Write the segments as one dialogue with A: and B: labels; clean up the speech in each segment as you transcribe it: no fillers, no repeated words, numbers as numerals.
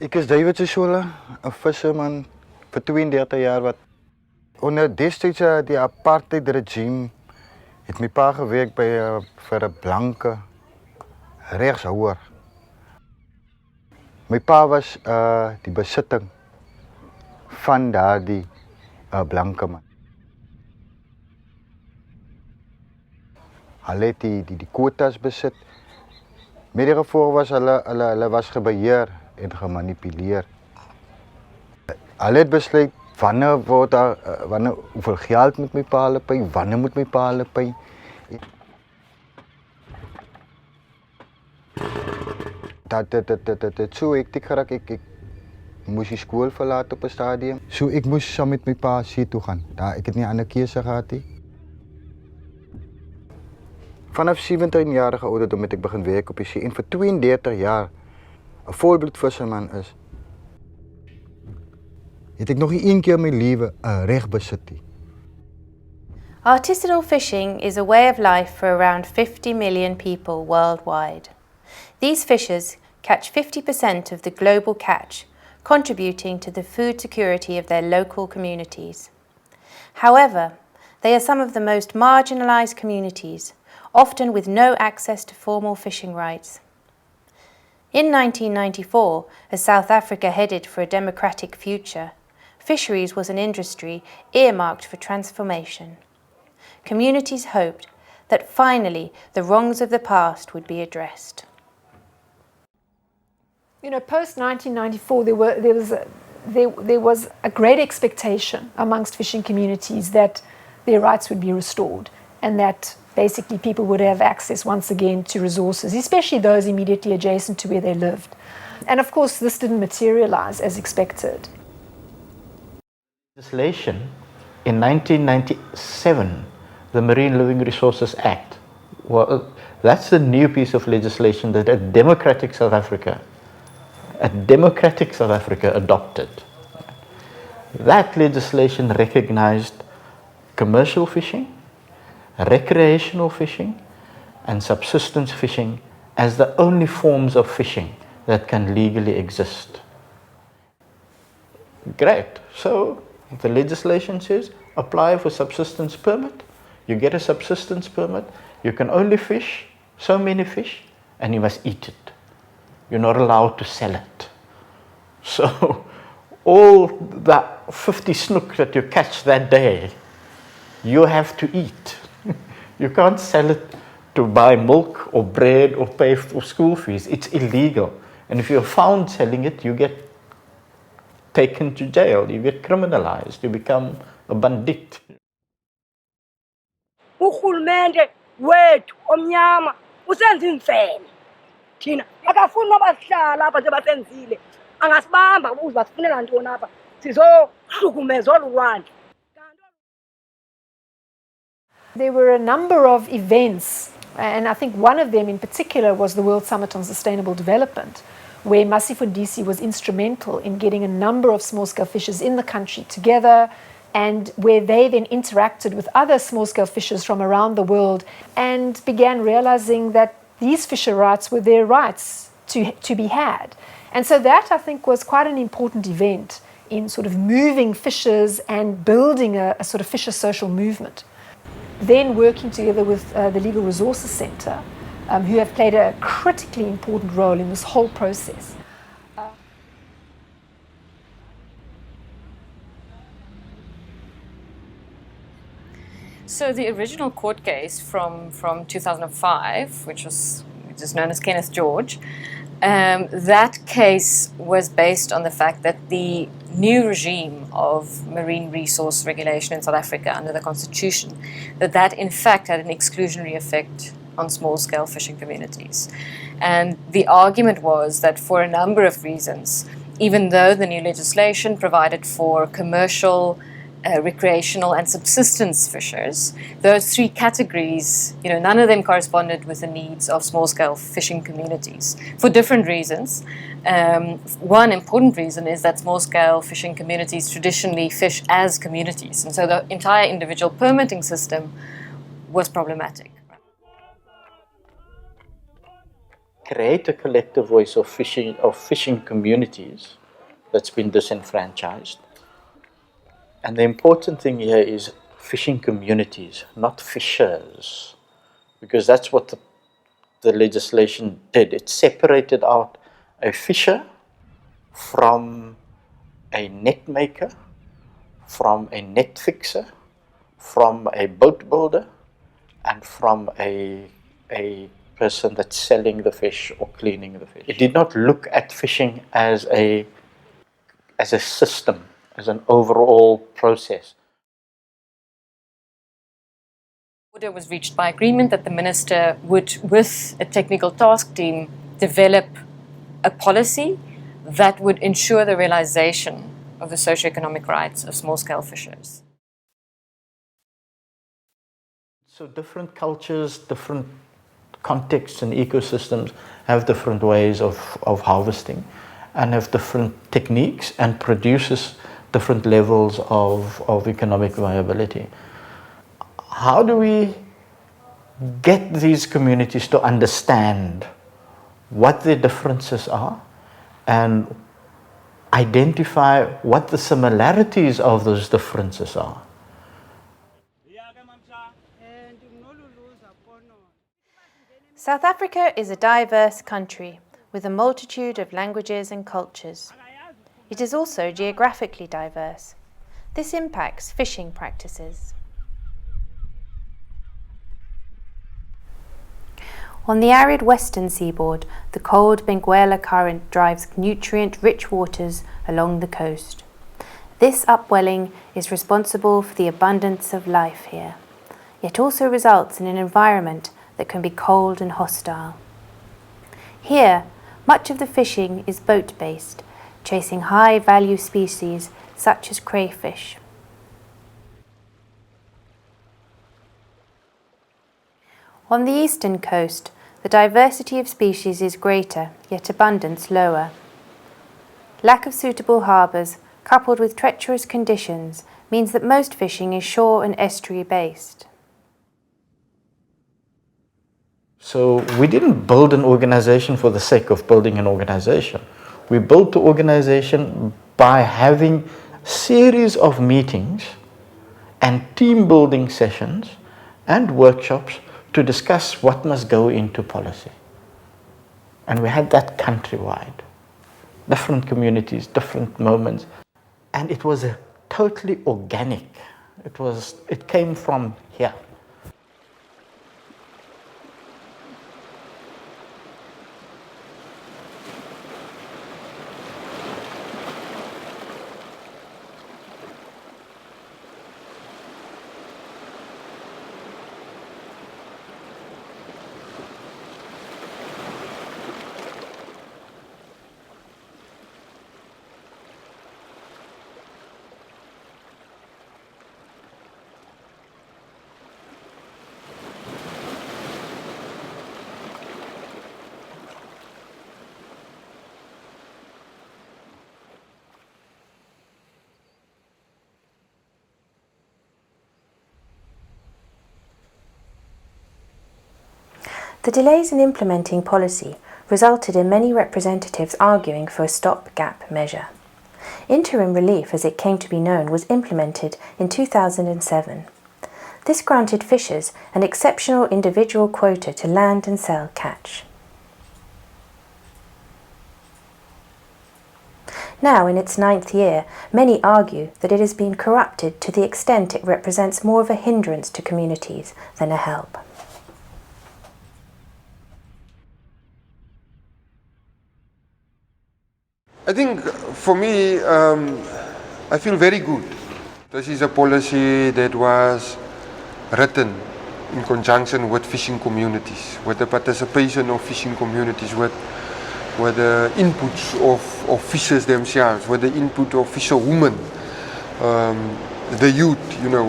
A: Ek is David Sissola, 'n visserman vir 32 jaar wat onder destydse die apartheid regime het my pa gewerk by vir 'n blanke regshouer. My pa was die besitting van daardie blanke man. Hulle het die quotas besit. Met die gevolg was hulle was gebeheer en gemanipuleer. Hulle het besluit wanneer word daar hoeveel geld moet my pa hulle pay, wanneer moet my pa hulle pay. Dat so hektiek geraak ek moes die skool verlaat op 'n stadium. So ek moes saam met my pa see toe gaan. Ek het nie 'n ander keuse gehad nie. Vanaf 17 jarige ouderdom het ek begin werk op die see en vir 32 jaar 'n volbloed visserman is. Het ek nog nie een keer in my lewe 'n reg besit nie.
B: Artisanal fishing is a way of life for around 50 million people worldwide. These fishers catch 50% of the global catch, contributing to the food security of their local communities. However, they are some of the most marginalised communities, often with no access to formal fishing rights. In 1994, as South Africa headed for a democratic future, fisheries was an industry earmarked for transformation. Communities hoped that finally the wrongs of the past would be addressed.
C: You know, post-1994, there was a great expectation amongst fishing communities that their rights would be restored and that basically people would have access once again to resources, especially those immediately adjacent to where they lived. And of course, this didn't materialize as expected.
D: Legislation in 1997, the Marine Living Resources Act, well, that's the new piece of legislation that a democratic South Africa adopted. That legislation recognized commercial fishing, recreational fishing, and subsistence fishing as the only forms of fishing that can legally exist. Great. So the legislation says apply for subsistence permit. You get a subsistence permit. You can only fish so many fish, and you must eat it. You're not allowed to sell it. So all that 50 snook that you catch that day, you have to eat. You can't sell it to buy milk or bread or pay for school fees. It's illegal. And if you're found selling it, you get taken to jail. You get criminalized. You become a bandit.
E: Urhulumente wethu omnyama usenza imfene. Thina akafuni mabasihlala apha nje basenzile. Angasibamba uze basifunela ntoni apha. Sizohlukumeza olulwandle.
C: There were a number of events, and I think one of them in particular was the World Summit on Sustainable Development, where Masifundisi was instrumental in getting a number of small-scale fishers in the country together, and where they then interacted with other small-scale fishers from around the world and began realizing that these fisher rights were their rights to be had. And so that, I think, was quite an important event in sort of moving fishers and building a sort of fisher social movement. Then working together with the Legal Resources Centre, who have played a critically important role in this whole process.
F: So the original court case from 2005, which is known as Kenneth George, that case was based on the fact that the new regime of marine resource regulation in South Africa under the Constitution, that in fact had an exclusionary effect on small-scale fishing communities. And the argument was that for a number of reasons, even though the new legislation provided for commercial, recreational and subsistence fishers, those three categories, none of them corresponded with the needs of small-scale fishing communities for different reasons. One important reason is that small-scale fishing communities traditionally fish as communities, and so the entire individual permitting system was problematic.
D: create a collective voice of fishing communities that's been disenfranchised. And the important thing here is fishing communities, not fishers, because that's what the legislation did. It separated out a fisher from a net maker, from a net fixer, from a boat builder, and from a person that's selling the fish or cleaning the fish. It did not look at fishing as a system, as an overall process.
F: Order was reached by agreement that the minister would, with a technical task team, develop a policy that would ensure the realization of the socioeconomic rights of small-scale fishers.
D: So different cultures, different contexts and ecosystems have different ways of harvesting and have different techniques and produces different levels of economic viability. How do we get these communities to understand what their differences are and identify what the similarities of those differences are?
B: South Africa is a diverse country with a multitude of languages and cultures. It is also geographically diverse. This impacts fishing practices. On the arid western seaboard, the cold Benguela current drives nutrient-rich waters along the coast. This upwelling is responsible for the abundance of life here, yet also results in an environment that can be cold and hostile. Here, much of the fishing is boat-based, chasing high-value species such as crayfish. On the eastern coast, the diversity of species is greater, yet abundance lower. Lack of suitable harbours, coupled with treacherous conditions, means that most fishing is shore and estuary-based.
D: So we didn't build an organization for the sake of building an organization. We built the organization by having a series of meetings and team building sessions and workshops to discuss what must go into policy. And we had that countrywide. Different communities, different moments. And it was totally organic. It came from here.
B: The delays in implementing policy resulted in many representatives arguing for a stopgap measure. Interim relief, as it came to be known, was implemented in 2007. This granted fishers an exceptional individual quota to land and sell catch. Now, in its 9th year, many argue that it has been corrupted to the extent it represents more of a hindrance to communities than a help.
G: I think for me, I feel very good. This is a policy that was written in conjunction with fishing communities, with the participation of fishing communities, with the inputs of fishers themselves, with the input of fisherwomen, the youth, you know.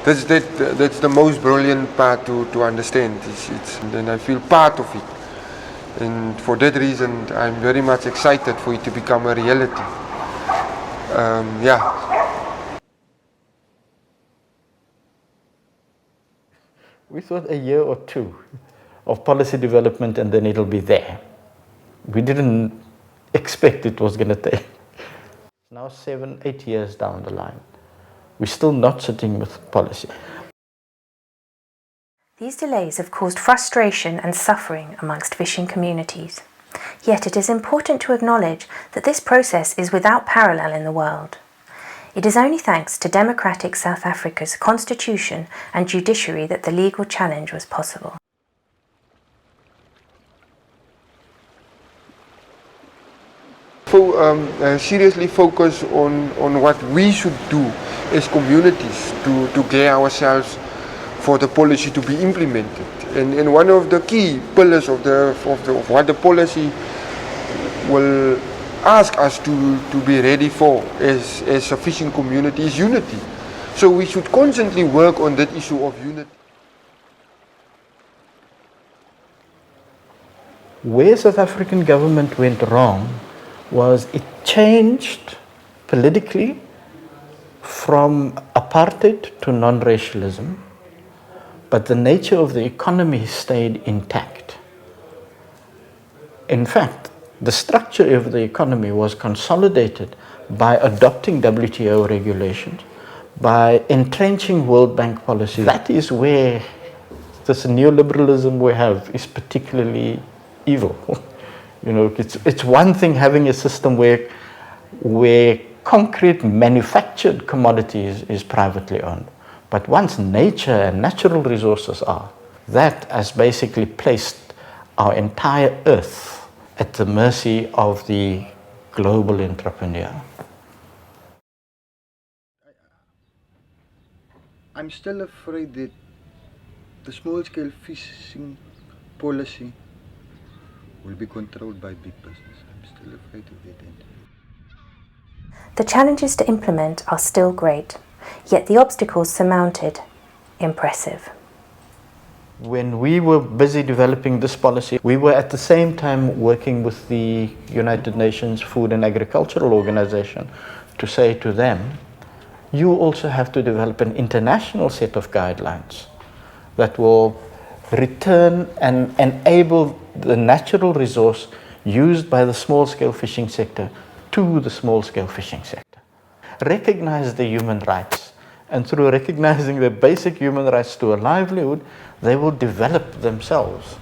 G: That's the most brilliant part to understand. And I feel part of it. And for that reason, I'm very much excited for it to become a reality.
D: We thought a year or two, of policy development and then it'll be there. We didn't expect it was going to take. Now 7, 8 years down the line, we're still not sitting with policy.
B: These delays have caused frustration and suffering amongst fishing communities. Yet it is important to acknowledge that this process is without parallel in the world. It is only thanks to democratic South Africa's constitution and judiciary that the legal challenge was possible.
G: Seriously focus on what we should do as communities to gear ourselves for the policy to be implemented. And one of the key pillars of what the policy will ask us to be ready for as a fishing community is unity. So we should constantly work on that issue of unity.
D: Where South African government went wrong was it changed politically from apartheid to non-racialism, but the nature of the economy stayed intact. In fact, the structure of the economy was consolidated by adopting WTO regulations, by entrenching World Bank policy. That is where this neoliberalism we have is particularly evil. You know, it's one thing having a system where concrete manufactured commodities is privately owned. But once nature and natural resources are, that has basically placed our entire earth at the mercy of the global entrepreneur.
A: I'm still afraid that the small-scale fishing policy will be controlled by big business. I'm still afraid of that end.
B: The challenges to implement are still great, yet the obstacles surmounted, impressive.
D: When we were busy developing this policy, we were at the same time working with the United Nations Food and Agricultural Organization to say to them, you also have to develop an international set of guidelines that will return and enable the natural resource used by the small-scale fishing sector to the small-scale fishing sector. Recognize the human rights, and through recognizing the basic human rights to a livelihood, they will develop themselves.